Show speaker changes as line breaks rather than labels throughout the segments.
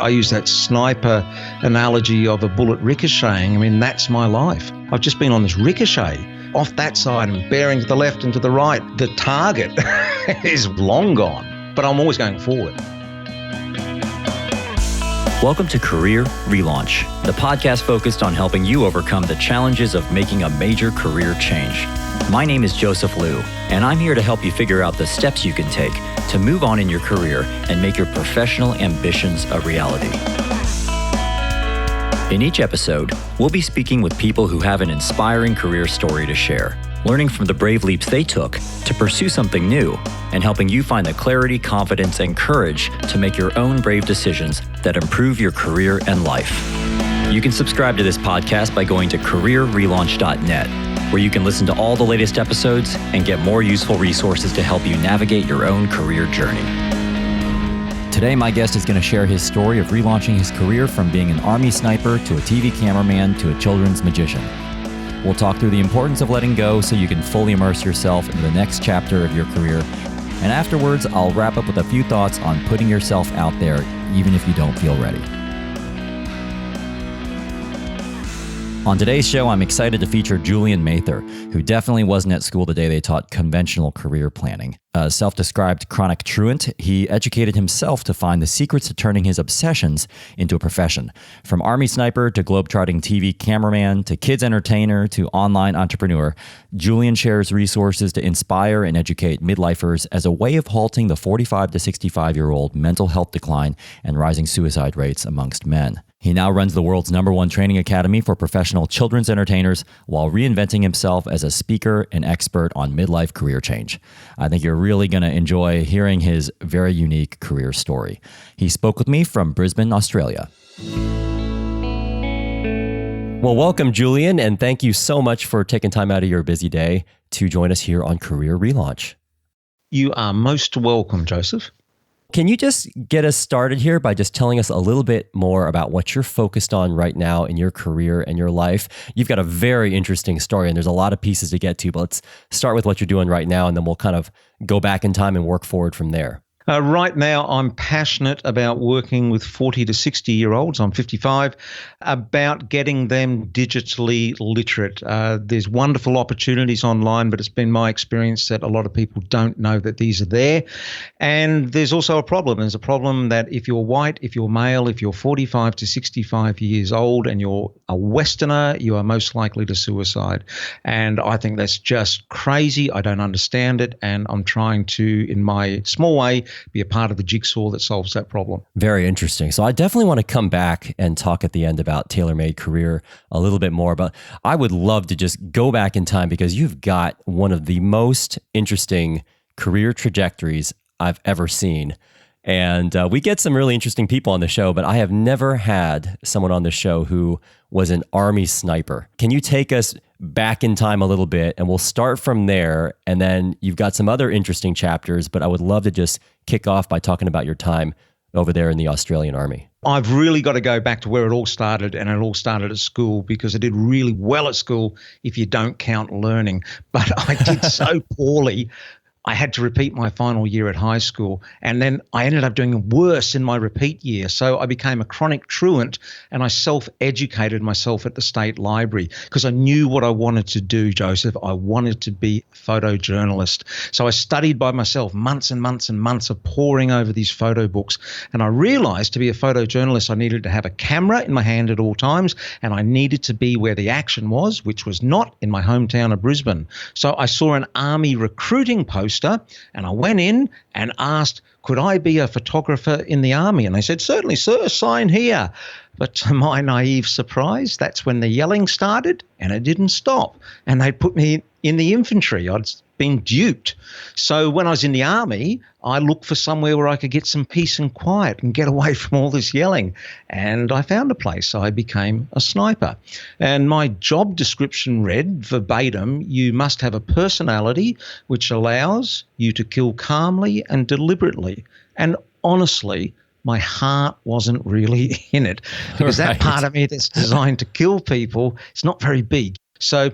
I use that sniper analogy of a bullet ricocheting. I mean, that's my life. I've just been on this ricochet off that side and bearing to the left and to the right. The target is long gone, but I'm always going forward.
Welcome to Career Relaunch, the podcast focused on helping you overcome the challenges of making a major career change. My name is Joseph Liu, and I'm here to help you figure out the steps you can take to move on in your career and make your professional ambitions a reality. In each episode, we'll be speaking with people who have an inspiring career story to share, learning from the brave leaps they took to pursue something new, and helping you find the clarity, confidence, and courage to make your own brave decisions that improve your career and life. You can subscribe to this podcast by going to careerrelaunch.net, where you can listen to all the latest episodes and get more useful resources to help you navigate your own career journey. Today, my guest is going to share his story of relaunching his career from being an Army sniper to a TV cameraman to a children's magician. We'll talk through the importance of letting go so you can fully immerse yourself in the next chapter of your career. And afterwards, I'll wrap up with a few thoughts on putting yourself out there, even if you don't feel ready. On today's show, I'm excited to feature Julian Mather, who definitely wasn't at school the day they taught conventional career planning. A self-described chronic truant, he educated himself to find the secrets to turning his obsessions into a profession. From Army sniper to globetrotting TV cameraman to kids entertainer to online entrepreneur, Julian shares resources to inspire and educate midlifers as a way of halting the 45 to 65-year-old mental health decline and rising suicide rates amongst men. He now runs the world's #1 training academy for professional children's entertainers while reinventing himself as a speaker and expert on midlife career change. I think you're really going to enjoy hearing his very unique career story. He spoke with me from Brisbane, Australia. Well, welcome, Julian, and thank you so much for taking time out of your busy day to join us here on Career Relaunch.
You are most welcome, Joseph.
Can you just get us started here by just telling us a little bit more about what you're focused on right now in your career and your life? You've got a very interesting story, and there's a lot of pieces to get to, but let's start with what you're doing right now, and then we'll kind of go back in time and work forward from there.
Right now, I'm passionate about working with 40 to 60-year-olds. I'm 55, about getting them digitally literate. There's wonderful opportunities online, but it's been my experience that a lot of people don't know that these are there. And there's also a problem. There's a problem that if you're white, if you're male, if you're 45 to 65 years old and you're a Westerner, you are most likely to suicide. And I think that's just crazy. I don't understand it. And I'm trying to, in my small way, be a part of the jigsaw that solves that problem.
Very interesting. So I definitely want to come back and talk at the end about tailor-made career a little bit more, but I would love to just go back in time because you've got one of the most interesting career trajectories I've ever seen. And we get some really interesting people on the show, but I have never had someone on the show who was an Army sniper. Can you take us back in time a little bit, and we'll start from there, and then you've got some other interesting chapters, but I would love to just kick off by talking about your time over there in the Australian Army.
I've really got to go back to where it all started, and it all started at school because I did really well at school if you don't count learning, but I did so poorly. I had to repeat my final year at high school, and then I ended up doing worse in my repeat year. So I became a chronic truant, and I self-educated myself at the state library because I knew what I wanted to do, Joseph. I wanted to be a photojournalist. So I studied by myself months and months and months of poring over these photo books. And I realized to be a photojournalist, I needed to have a camera in my hand at all times, and I needed to be where the action was, which was not in my hometown of Brisbane. So I saw an Army recruiting poster, and I went in and asked, could I be a photographer in the Army? And they said, certainly, sir, sign here. But to my naive surprise, that's when the yelling started, and it didn't stop. And they put me in the infantry. I'd been duped. So when I was in the Army, I looked for somewhere where I could get some peace and quiet and get away from all this yelling. And I found a place. I became a sniper. And my job description read verbatim, you must have a personality which allows you to kill calmly and deliberately. And honestly, my heart wasn't really in it because that part of me that's designed to kill people, it's not very big. So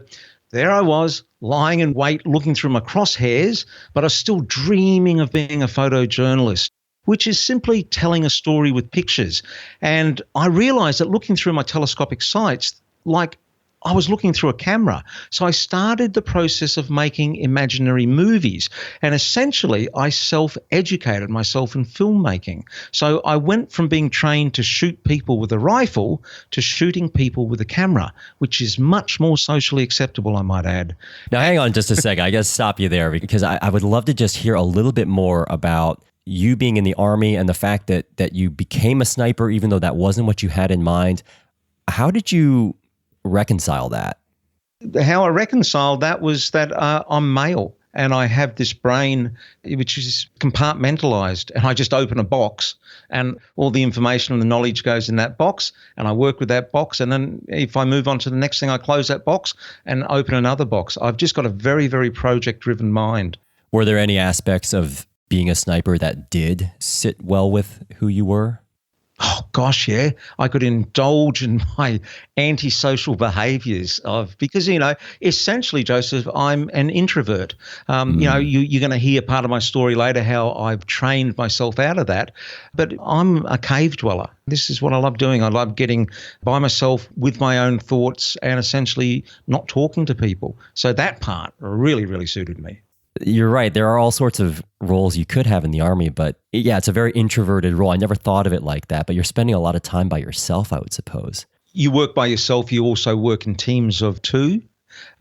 there I was, lying in wait, looking through my crosshairs, but I was still dreaming of being a photojournalist. which is simply telling a story with pictures. And I realized that looking through my telescopic sights, like I was looking through a camera. So I started the process of making imaginary movies. And essentially, I self-educated myself in filmmaking. So I went from being trained to shoot people with a rifle to shooting people with a camera, which is much more socially acceptable, I might add.
Now, hang on just a second. I got to stop you there because I would love to just hear a little bit more about you being in the Army and the fact that you became a sniper, even though that wasn't what you had in mind. How did you reconcile that?
How I reconciled that was that I'm male and I have this brain which is compartmentalized, and I just open a box and all the information and the knowledge goes in that box, and I work with that box, and then if I move on to the next thing, I close that box and open another box. I've just got a very, very project-driven mind.
Were there any aspects of being a sniper that did sit well with who you were?
Oh, gosh, yeah. I could indulge in my antisocial behaviors because, essentially, Joseph, I'm an introvert. You're going to hear part of my story later, how I've trained myself out of that. But I'm a cave dweller. This is what I love doing. I love getting by myself with my own thoughts and essentially not talking to people. So that part really, really suited me.
You're right. There are all sorts of roles you could have in the Army, but yeah, it's a very introverted role. I never thought of it like that, but you're spending a lot of time by yourself, I would suppose.
You work by yourself. You also work in teams of two,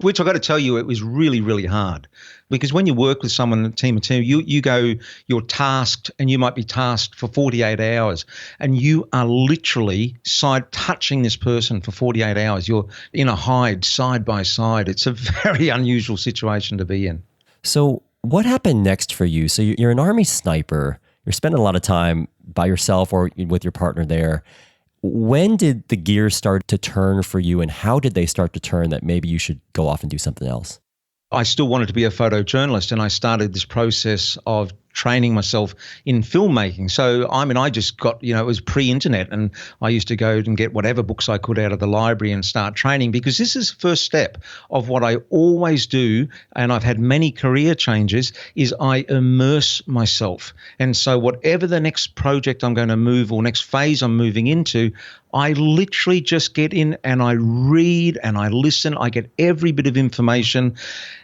which I've got to tell you, it was really, really hard. Because when you work with someone in a team of two, you're tasked, and you might be tasked for 48 hours, and you are literally touching this person for 48 hours. You're in a hide, side by side. It's a very unusual situation to be in.
So what happened next for you? So you're an Army sniper. You're spending a lot of time by yourself or with your partner there. When did the gears start to turn for you, and how did they start to turn that maybe you should go off and do something else?
I still wanted to be a photojournalist, and I started this process of training myself in filmmaking. So, I just got, it was pre-internet, and I used to go and get whatever books I could out of the library and start training, because this is the first step of what I always do, and I've had many career changes, is I immerse myself. And so whatever the next project I'm going to move or next phase I'm moving into, I literally just get in and I read and I listen. I get every bit of information.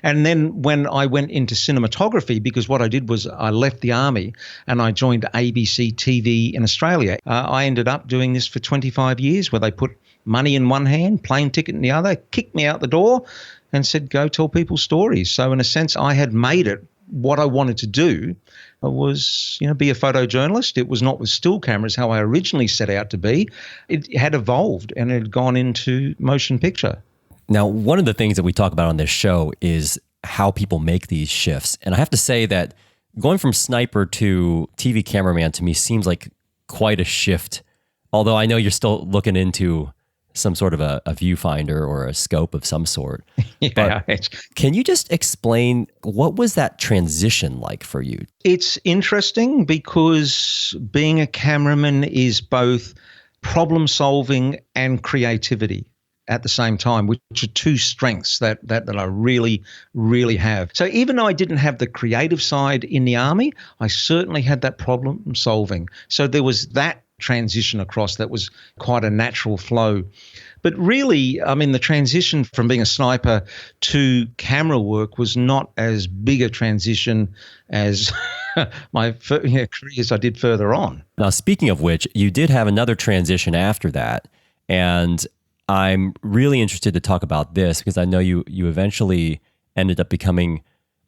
And then when I went into cinematography, because what I did was I left the Army and I joined ABC TV in Australia. I ended up doing this for 25 years, where they put money in one hand, plane ticket in the other, kicked me out the door and said, go tell people stories. So in a sense, I had made it what I wanted to do. Was, be a photojournalist. It was not with still cameras how I originally set out to be. It had evolved and it had gone into motion picture.
Now, one of the things that we talk about on this show is how people make these shifts. And I have to say that going from sniper to TV cameraman to me seems like quite a shift. Although I know you're still looking into some sort of a viewfinder or a scope of some sort.
Yeah.
But can you just explain, what was that transition like for you?
It's interesting because being a cameraman is both problem solving and creativity at the same time, which are two strengths that I really, really have. So even though I didn't have the creative side in the Army, I certainly had that problem solving. So there was that transition across that was quite a natural flow. But really, the transition from being a sniper to camera work was not as big a transition as my careers I did further on.
Now, speaking of which, you did have another transition after that. And I'm really interested to talk about this because I know you eventually ended up becoming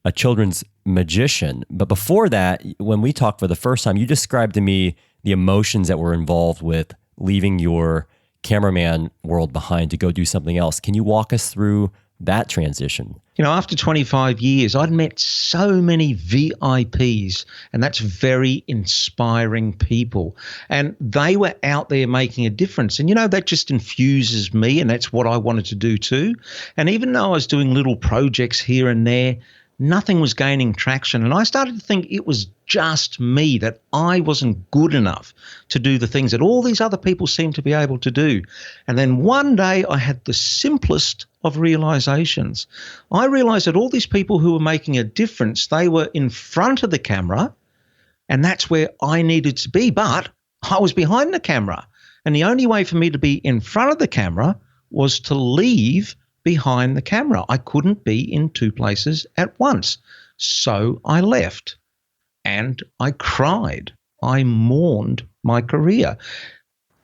a children's magician. But before that, when we talked for the first time, you described to me the emotions that were involved with leaving your cameraman world behind to go do something else. Can you walk us through that transition?
After 25 years, I'd met so many VIPs, and that's very inspiring people. And they were out there making a difference. And, that just infuses me, and that's what I wanted to do too. And even though I was doing little projects here and there, nothing was gaining traction. And I started to think it was just me, that I wasn't good enough to do the things that all these other people seemed to be able to do. And then one day I had the simplest of realizations. I realized that all these people who were making a difference, they were in front of the camera And that's where I needed to be. But I was behind the camera. And the only way for me to be in front of the camera was to leave behind the camera. I couldn't be in two places at once. So I left and I cried. I mourned my career.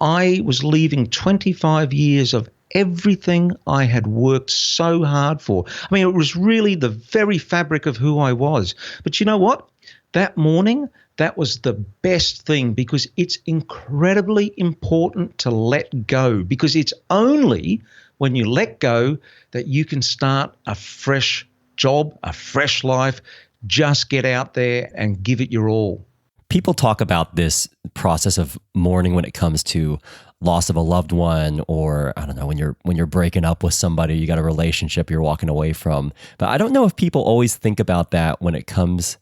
I was leaving 25 years of everything I had worked so hard for. I mean, it was really the very fabric of who I was. But you know what? That morning, that was the best thing, because it's incredibly important to let go, because it's only when you let go that you can start a fresh job, a fresh life. Just get out there and give it your all.
People talk about this process of mourning when it comes to loss of a loved one, or I don't know, when you're breaking up with somebody, you got a relationship you're walking away from. But I don't know if people always think about that when it comes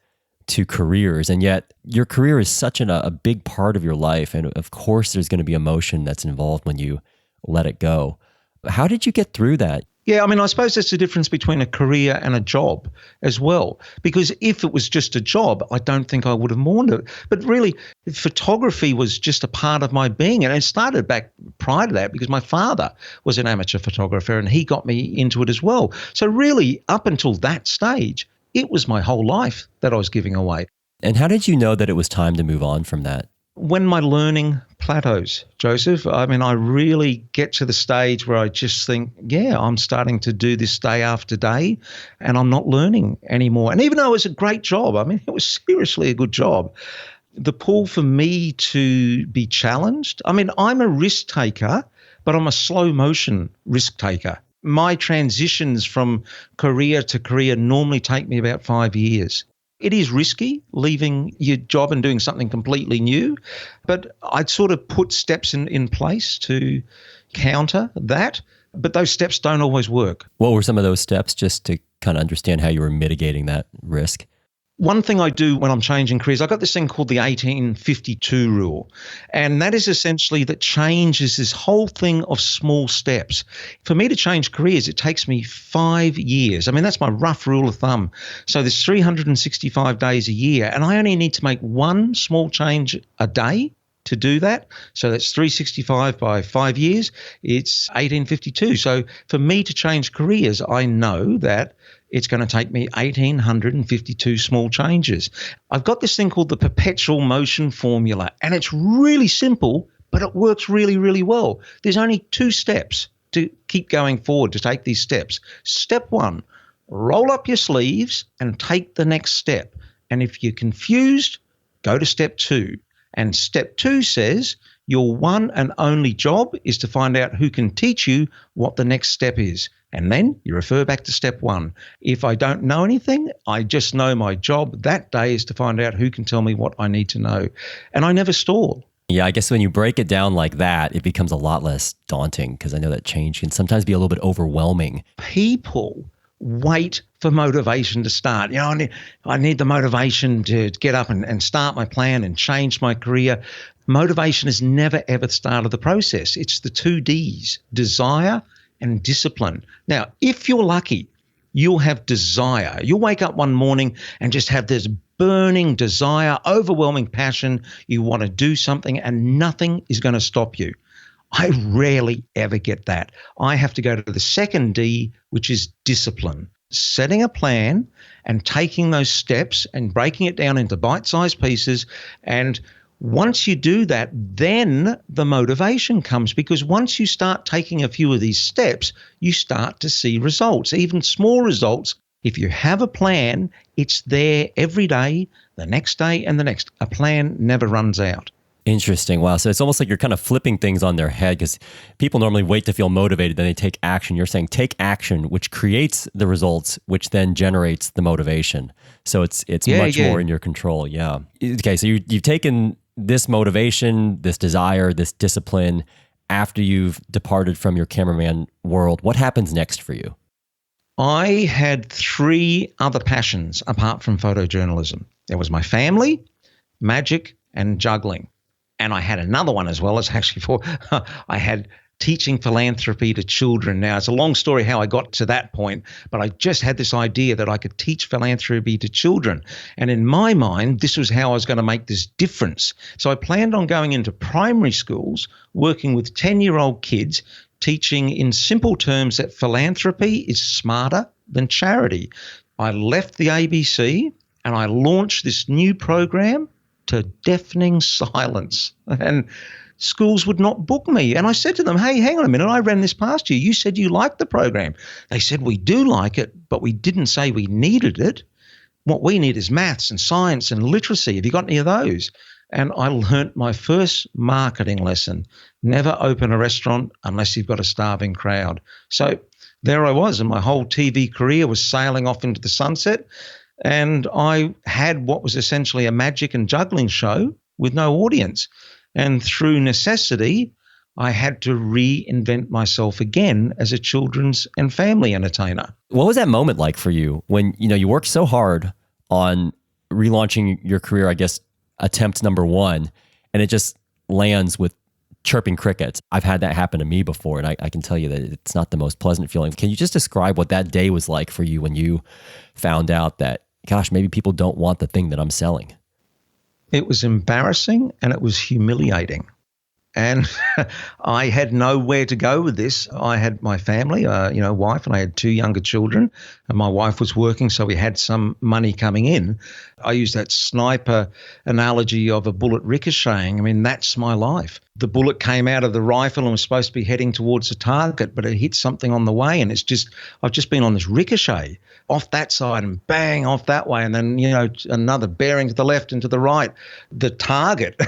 to careers, and yet your career is such a big part of your life, and of course there's going to be emotion that's involved when you let it go. How did you get through that?
Yeah, I mean, I suppose that's the difference between a career and a job as well. Because if it was just a job, I don't think I would have mourned it. But really, photography was just a part of my being. And it started back prior to that because my father was an amateur photographer and he got me into it as well. So really, up until that stage, it was my whole life that I was giving away.
And how did you know that it was time to move on from that?
When my learning plateaus, Joseph, I mean, I really get to the stage where I just think, yeah, I'm starting to do this day after day and I'm not learning anymore. And even though it was a great job, I mean, it was seriously a good job, the pull for me to be challenged, I mean, I'm a risk taker, but I'm a slow motion risk taker. My transitions from career to career normally take me about 5 years. It is risky leaving your job and doing something completely new, but I'd sort of put steps in place to counter that, but those steps don't always work.
What were some of those steps, just to kind of understand how you were mitigating that risk?
One thing I do when I'm changing careers, I've got this thing called the 1852 rule. And that is essentially that change is this whole thing of small steps. For me to change careers, it takes me 5 years. I mean, that's my rough rule of thumb. So there's 365 days a year, and I only need to make one small change a day to do that. So that's 365 by 5 years. It's 1852. So for me to change careers, I know that it's going to take me 1,852 small changes. I've got this thing called the perpetual motion formula, and it's really simple, but it works really, really well. There's only 2 steps to keep going forward, to take these steps. Step 1, roll up your sleeves and take the next step. And if you're confused, go to step 2. And step 2 says your one and only job is to find out who can teach you what the next step is. And then you refer back to step 1. If I don't know anything, I just know my job that day is to find out who can tell me what I need to know. And I never stall.
Yeah, I guess when you break it down like that, it becomes a lot less daunting, because I know that change can sometimes be a little bit overwhelming.
People wait for motivation to start. You know, I need the motivation to get up and start my plan and change my career. Motivation is never, ever the start of the process. It's the 2 Ds, desire and discipline. Now, if you're lucky, you'll have desire. You'll wake up one morning and just have this burning desire, overwhelming passion. You want to do something and nothing is going to stop you. I rarely ever get that. I have to go to the second D, which is discipline. Setting a plan and taking those steps and breaking it down into bite-sized pieces. And once you do that, then the motivation comes, because once you start taking a few of these steps, you start to see results, even small results. If you have a plan, it's there every day, the next day and the next. A plan never runs out.
Interesting. Wow. So it's almost like you're kind of flipping things on their head, because people normally wait to feel motivated, then they take action. You're saying take action, which creates the results, which then generates the motivation. So it's much more in your control. Yeah. Okay. So you've taken this motivation, this desire, this discipline after you've departed from your cameraman world. What happens next for you?
I had 3 other passions apart from photojournalism. There was my family, magic, and juggling. And I had another one as well. It's actually I had teaching philanthropy to children. Now, it's a long story how I got to that point, but I just had this idea that I could teach philanthropy to children. And in my mind, this was how I was going to make this difference. So I planned on going into primary schools, working with 10-year-old kids, teaching in simple terms that philanthropy is smarter than charity. I left the ABC and I launched this new program to deafening silence. And schools would not book me. And I said to them, hey, hang on a minute, I ran this past you. You said you liked the program. They said, we do like it, but we didn't say we needed it. What we need is maths and science and literacy. Have you got any of those? And I learnt my first marketing lesson. Never open a restaurant unless you've got a starving crowd. So there I was, and my whole TV career was sailing off into the sunset. And I had what was essentially a magic and juggling show with no audience. And through necessity, I had to reinvent myself again as a children's and family entertainer.
What was that moment like for you when, you worked so hard on relaunching your career, I guess, attempt number one, and it just lands with chirping crickets? I've had that happen to me before, and I can tell you that it's not the most pleasant feeling. Can you just describe what that day was like for you when you found out that, gosh, maybe people don't want the thing that I'm selling?
It was embarrassing and it was humiliating. And I had nowhere to go with this. I had my family, wife, and I had 2 younger children. And my wife was working, so we had some money coming in. I use that sniper analogy of a bullet ricocheting. I mean, that's my life. The bullet came out of the rifle and was supposed to be heading towards the target, but it hit something on the way. And I've just been on this ricochet off that side and bang off that way. And then, another bearing to the left and to the right. The target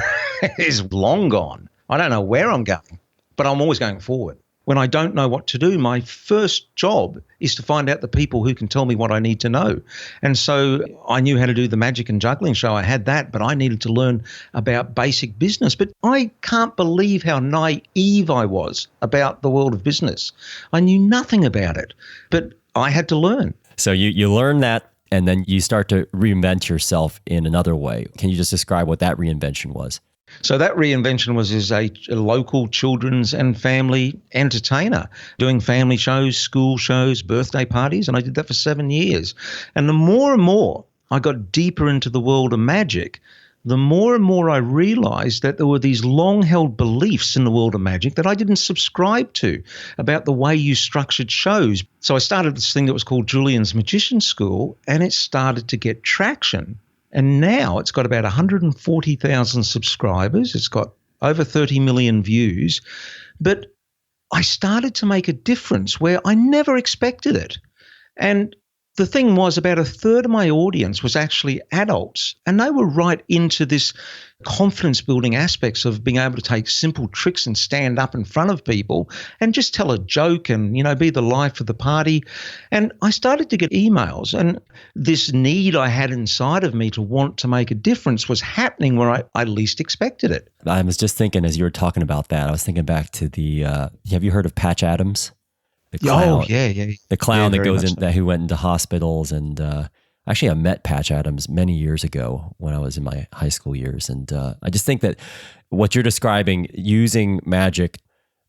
is long gone. I don't know where I'm going, but I'm always going forward. When I don't know what to do, my first job is to find out the people who can tell me what I need to know. And so I knew how to do the magic and juggling show. I had that, but I needed to learn about basic business. But I can't believe how naive I was about the world of business. I knew nothing about it, but I had to learn.
So you learn that, and then you start to reinvent yourself in another way. Can you just describe what that reinvention was?
So that reinvention was as a local children's and family entertainer, doing family shows, school shows, birthday parties, and I did that for 7 years. And the more and more I got deeper into the world of magic, the more and more I realized that there were these long-held beliefs in the world of magic that I didn't subscribe to about the way you structured shows. So I started this thing that was called Julian's Magician School, and it started to get traction. And now it's got about 140,000 subscribers. It's got over 30 million views. But I started to make a difference where I never expected it. And the thing was, about a third of my audience was actually adults, and they were right into this confidence building aspects of being able to take simple tricks and stand up in front of people and just tell a joke and, be the life of the party. And I started to get emails, and this need I had inside of me to want to make a difference was happening where I least expected it.
I was just thinking, as you were talking about that, I was thinking back to have you heard of Patch Adams? The clown,
oh, yeah.
The clown that goes
so.
who went into hospitals. And actually, I met Patch Adams many years ago when I was in my high school years. And I just think that what you're describing, using magic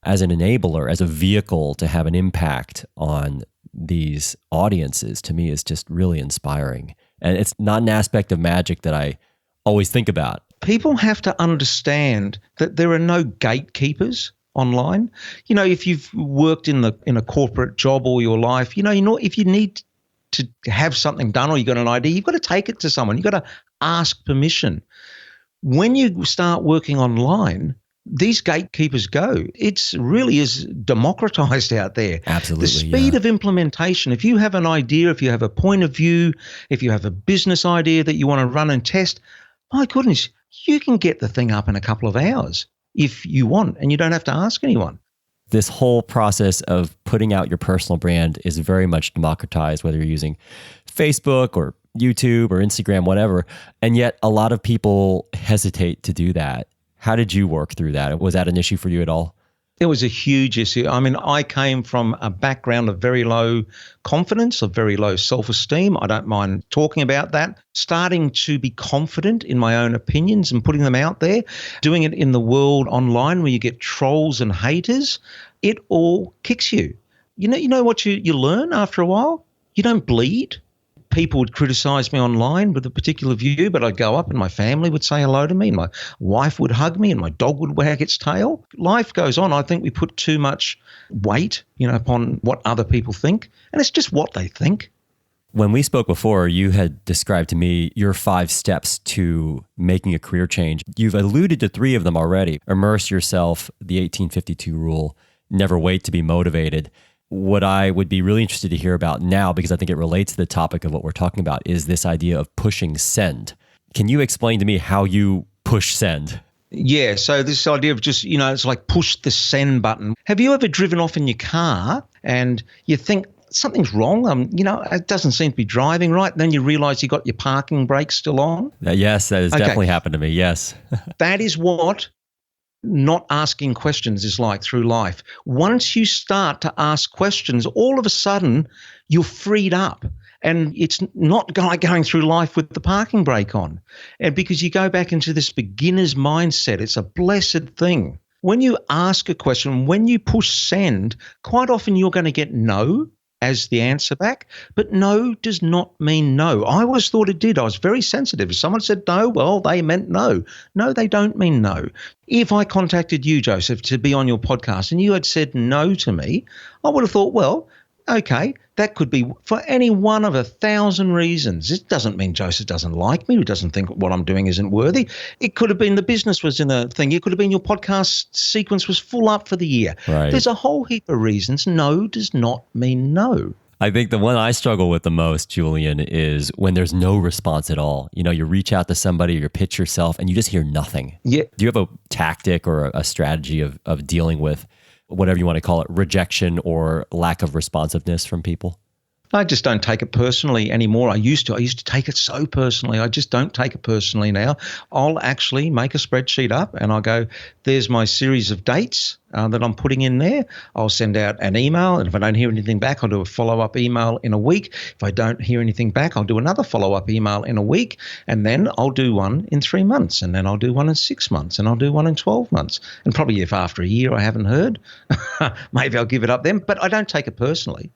as an enabler, as a vehicle to have an impact on these audiences, to me is just really inspiring. And it's not an aspect of magic that I always think about.
People have to understand that there are no gatekeepers online. If you've worked in a corporate job all your life, if you need to have something done or you've got an idea, you've got to take it to someone. You've got to ask permission. When you start working online, these gatekeepers go. It's really is democratized out there.
Absolutely.
The speed of implementation, if you have an idea, if you have a point of view, if you have a business idea that you want to run and test, my goodness, you can get the thing up in a couple of hours if you want, and you don't have to ask anyone.
This whole process of putting out your personal brand is very much democratized, whether you're using Facebook or YouTube or Instagram, whatever. And yet a lot of people hesitate to do that. How did you work through that? Was that an issue for you at all?
It was a huge issue. I mean, I came from a background of very low confidence, of very low self-esteem. I don't mind talking about that. Starting to be confident in my own opinions and putting them out there, doing it in the world online where you get trolls and haters, it all kicks you. You know what you learn after a while? You don't bleed. People would criticize me online with a particular view, but I'd go up and my family would say hello to me and my wife would hug me and my dog would wag its tail. Life goes on. I think we put too much weight, upon what other people think, and it's just what they think.
When we spoke before, you had described to me your 5 steps to making a career change. You've alluded to 3 of them already. Immerse yourself, the 1852 rule, never wait to be motivated. What I would be really interested to hear about now, because I think it relates to the topic of what we're talking about, is this idea of pushing send. Can you explain to me how you push send?
Yeah, so this idea of just, it's like push the send button. Have you ever driven off in your car and you think something's wrong? It doesn't seem to be driving right. And then you realize you got your parking brake still on.
Yes, that has definitely happened to me. Yes.
That is what not asking questions is like through life. Once you start to ask questions, all of a sudden you're freed up. And it's not like going through life with the parking brake on. And because you go back into this beginner's mindset, it's a blessed thing. When you ask a question, when you push send, quite often you're going to get no as the answer back. But no does not mean no. I always thought it did. I was very sensitive. If someone said no, well, they meant no. No, they don't mean no. If I contacted you, Joseph, to be on your podcast and you had said no to me, I would have thought, well, okay, that could be for any one of 1,000 reasons. It doesn't mean Joseph doesn't like me, or doesn't think what I'm doing isn't worthy. It could have been the business was in a thing. It could have been your podcast sequence was full up for the year.
Right.
There's a whole heap of reasons. No does not mean no.
I think the one I struggle with the most, Julian, is when there's no response at all. You reach out to somebody, you pitch yourself, and you just hear nothing.
Yeah.
Do you have a tactic or a strategy of dealing with whatever you want to call it, rejection or lack of responsiveness from people?
I just don't take it personally anymore. I used to take it so personally. I just don't take it personally now. I'll actually make a spreadsheet up and I'll go, there's my series of dates that I'm putting in there. I'll send out an email. And if I don't hear anything back, I'll do a follow-up email in a week. If I don't hear anything back, I'll do another follow-up email in a week. And then I'll do one in 3 months. And then I'll do one in 6 months. And I'll do one in 12 months. And probably if after a year I haven't heard, maybe I'll give it up then. But I don't take it personally.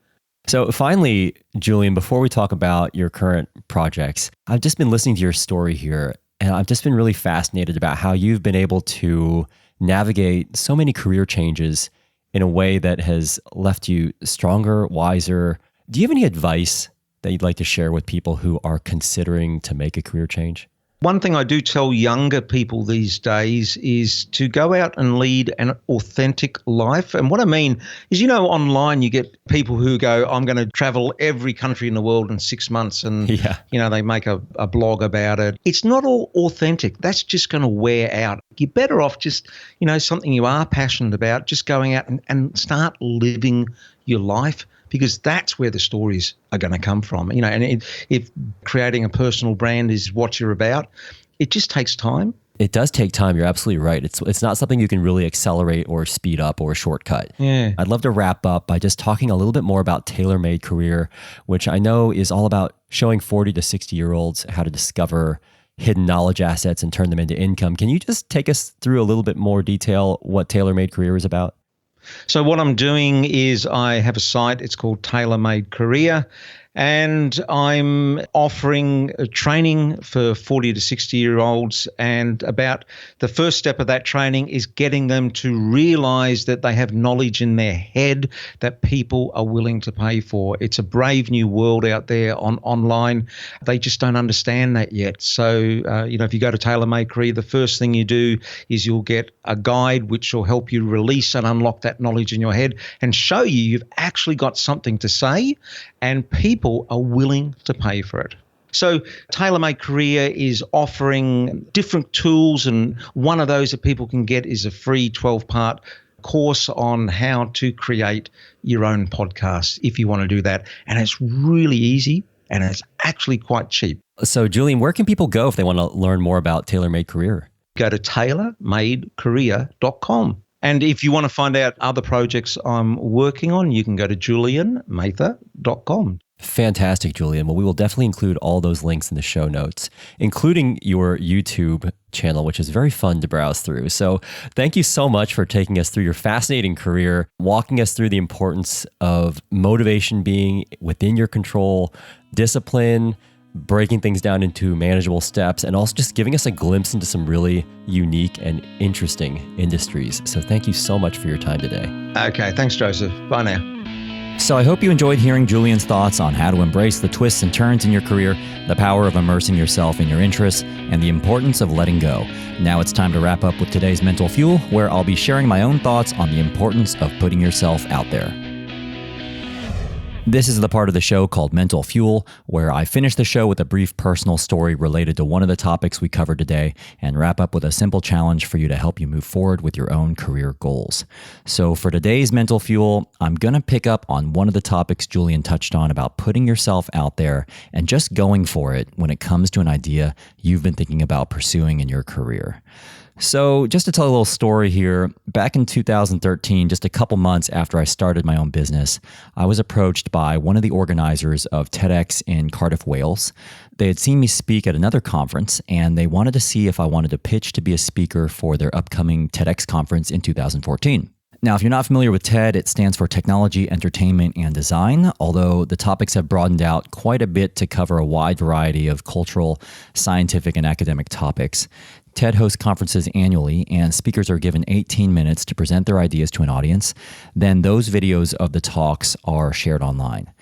So finally, Julian, before we talk about your current projects, I've just been listening to your story here, and I've just been really fascinated about how you've been able to navigate so many career changes in a way that has left you stronger, wiser. Do you have any advice that you'd like to share with people who are considering to make a career change?
One thing I do tell younger people these days is to go out and lead an authentic life. And what I mean is, online you get people who go, I'm going to travel every country in the world in 6 months. And, they make a blog about it. It's not all authentic. That's just going to wear out. You're better off just, something you are passionate about, just going out and start living your life. Because that's where the stories are going to come from, and if creating a personal brand is what you're about, it just takes time.
It does take time. You're absolutely right. It's not something you can really accelerate or speed up or shortcut.
Yeah.
I'd love to wrap up by just talking a little bit more about Tailor-Made Career, which I know is all about showing 40 to 60-year-olds how to discover hidden knowledge assets and turn them into income. Can you just take us through a little bit more detail what Tailor-Made Career is about?
So what I'm doing is I have a site, it's called Tailor-Made Career, and I'm offering training for 40 to 60-year-olds. And about the first step of that training is getting them to realize that they have knowledge in their head that people are willing to pay for. It's a brave new world out there online. They just don't understand that yet. So, if you go to Tailor-Made Career, the first thing you do is you'll get a guide which will help you release and unlock that knowledge in your head and show you've actually got something to say, and people are willing to pay for it. So Tailor-Made Career is offering different tools, and one of those that people can get is a free 12-part course on how to create your own podcast if you want to do that. And it's really easy and it's actually quite cheap.
So Julian, where can people go if they want to learn more about Tailor-Made Career?
Go to tailormadecareer.com. And if you want to find out other projects I'm working on, you can go to julianmather.com.
Fantastic, Julian. Well, we will definitely include all those links in the show notes, including your YouTube channel, which is very fun to browse through. So thank you so much for taking us through your fascinating career, walking us through the importance of motivation being within your control, discipline, breaking things down into manageable steps, and also just giving us a glimpse into some really unique and interesting industries. So thank you so much for your time today.
Okay, thanks, Joseph. Bye now.
So I hope you enjoyed hearing Julian's thoughts on how to embrace the twists and turns in your career, the power of immersing yourself in your interests, and the importance of letting go. Now it's time to wrap up with today's Mental Fuel, where I'll be sharing my own thoughts on the importance of putting yourself out there. This is the part of the show called Mental Fuel, where I finish the show with a brief personal story related to one of the topics we covered today and wrap up with a simple challenge for you to help you move forward with your own career goals. So for today's Mental Fuel, I'm going to pick up on one of the topics Julian touched on about putting yourself out there and just going for it when it comes to an idea you've been thinking about pursuing in your career. So just to tell a little story here, back in 2013, just a couple months after I started my own business, I was approached by one of the organizers of TEDx in Cardiff, Wales. They had seen me speak at another conference, and they wanted to see if I wanted to pitch to be a speaker for their upcoming TEDx conference in 2014. Now, if you're not familiar with TED, it stands for Technology, Entertainment, and Design, although the topics have broadened out quite a bit to cover a wide variety of cultural, scientific, and academic topics. TED hosts conferences annually, and speakers are given 18 minutes to present their ideas to an audience. Then those videos of the talks are shared online.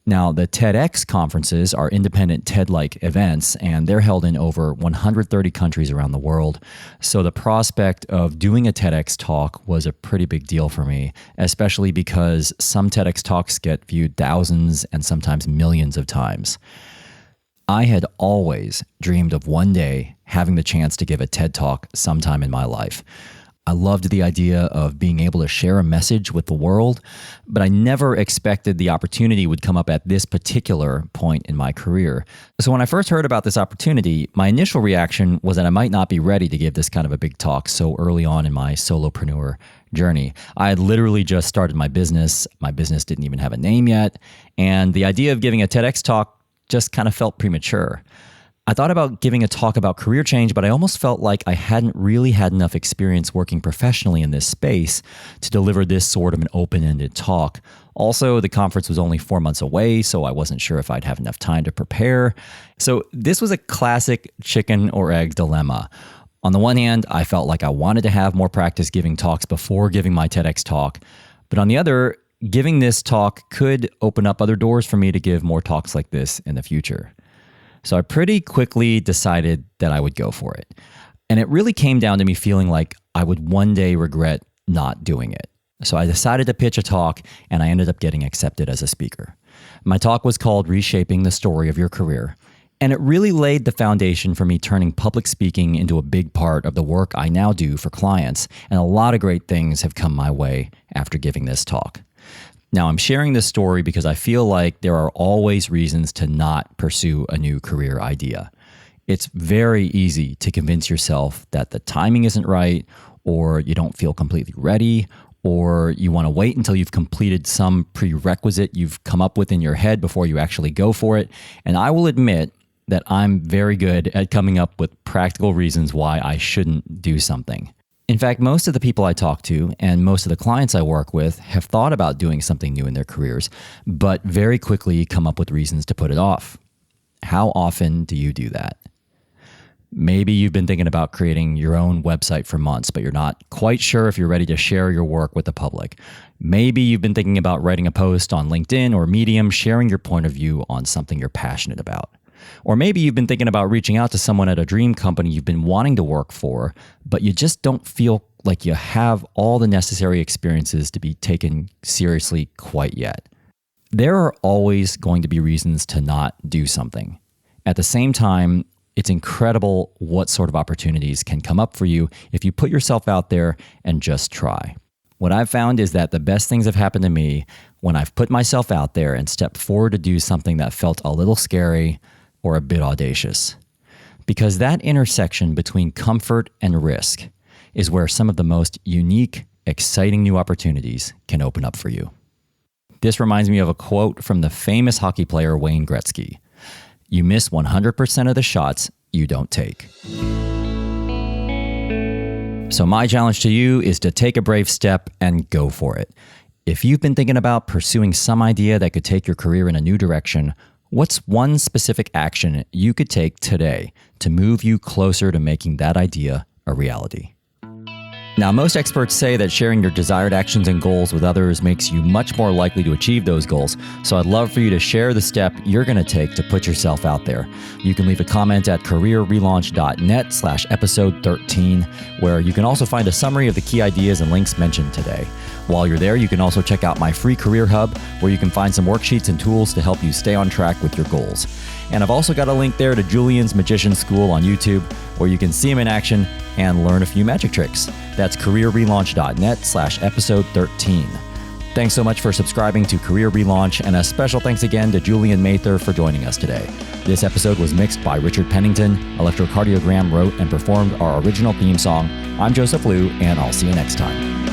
Now, the TEDx conferences are independent TED-like events, and they're held in over 130 countries around the world. So the prospect of doing a TEDx talk was a pretty big deal for me, especially because some TEDx talks get viewed thousands and sometimes millions of times. I had always dreamed of one day having the chance to give a TED Talk sometime in my life. I loved the idea of being able to share a message with the world, but I never expected the opportunity would come up at this particular point in my career. So when I first heard about this opportunity, my initial reaction was that I might not be ready to give this kind of a big talk so early on in my solopreneur journey. I had literally just started my business. My business didn't even have a name yet, and the idea of giving a TEDx talk just kind of felt premature. I thought about giving a talk about career change, but I almost felt like I hadn't really had enough experience working professionally in this space to deliver this sort of an open-ended talk. Also, the conference was only 4 months away, so I wasn't sure if I'd have enough time to prepare. So this was a classic chicken or egg dilemma. On the one hand, I felt like I wanted to have more practice giving talks before giving my TEDx talk. But on the other, giving this talk could open up other doors for me to give more talks like this in the future. So I pretty quickly decided that I would go for it. And it really came down to me feeling like I would one day regret not doing it. So I decided to pitch a talk, and I ended up getting accepted as a speaker. My talk was called Reshaping the Story of Your Career. And it really laid the foundation for me turning public speaking into a big part of the work I now do for clients. And a lot of great things have come my way after giving this talk. Now, I'm sharing this story because I feel like there are always reasons to not pursue a new career idea. It's very easy to convince yourself that the timing isn't right, or you don't feel completely ready, or you want to wait until you've completed some prerequisite you've come up with in your head before you actually go for it. And I will admit that I'm very good at coming up with practical reasons why I shouldn't do something. In fact, most of the people I talk to and most of the clients I work with have thought about doing something new in their careers, but very quickly come up with reasons to put it off. How often do you do that? Maybe you've been thinking about creating your own website for months, but you're not quite sure if you're ready to share your work with the public. Maybe you've been thinking about writing a post on LinkedIn or Medium, sharing your point of view on something you're passionate about. Or maybe you've been thinking about reaching out to someone at a dream company you've been wanting to work for, but you just don't feel like you have all the necessary experiences to be taken seriously quite yet. There are always going to be reasons to not do something. At the same time, it's incredible what sort of opportunities can come up for you if you put yourself out there and just try. What I've found is that the best things have happened to me when I've put myself out there and stepped forward to do something that felt a little scary or a bit audacious. Because that intersection between comfort and risk is where some of the most unique exciting new opportunities can open up for you. This reminds me of a quote from the famous hockey player Wayne Gretzky. You miss 100% of the shots you don't take. So my challenge to you is to take a brave step and go for it. If you've been thinking about pursuing some idea that could take your career in a new direction, what's one specific action you could take today to move you closer to making that idea a reality? Now, most experts say that sharing your desired actions and goals with others makes you much more likely to achieve those goals. So I'd love for you to share the step you're going to take to put yourself out there. You can leave a comment at careerrelaunch.net/episode 13, where you can also find a summary of the key ideas and links mentioned today. While you're there, you can also check out my free career hub, where you can find some worksheets and tools to help you stay on track with your goals. And I've also got a link there to Julian's Magician School on YouTube, where you can see him in action and learn a few magic tricks. That's careerrelaunch.net/episode 13. Thanks so much for subscribing to Career Relaunch, and a special thanks again to Julian Mather for joining us today. This episode was mixed by Richard Pennington. Electrocardiogram wrote and performed our original theme song. I'm Joseph Liu, and I'll see you next time.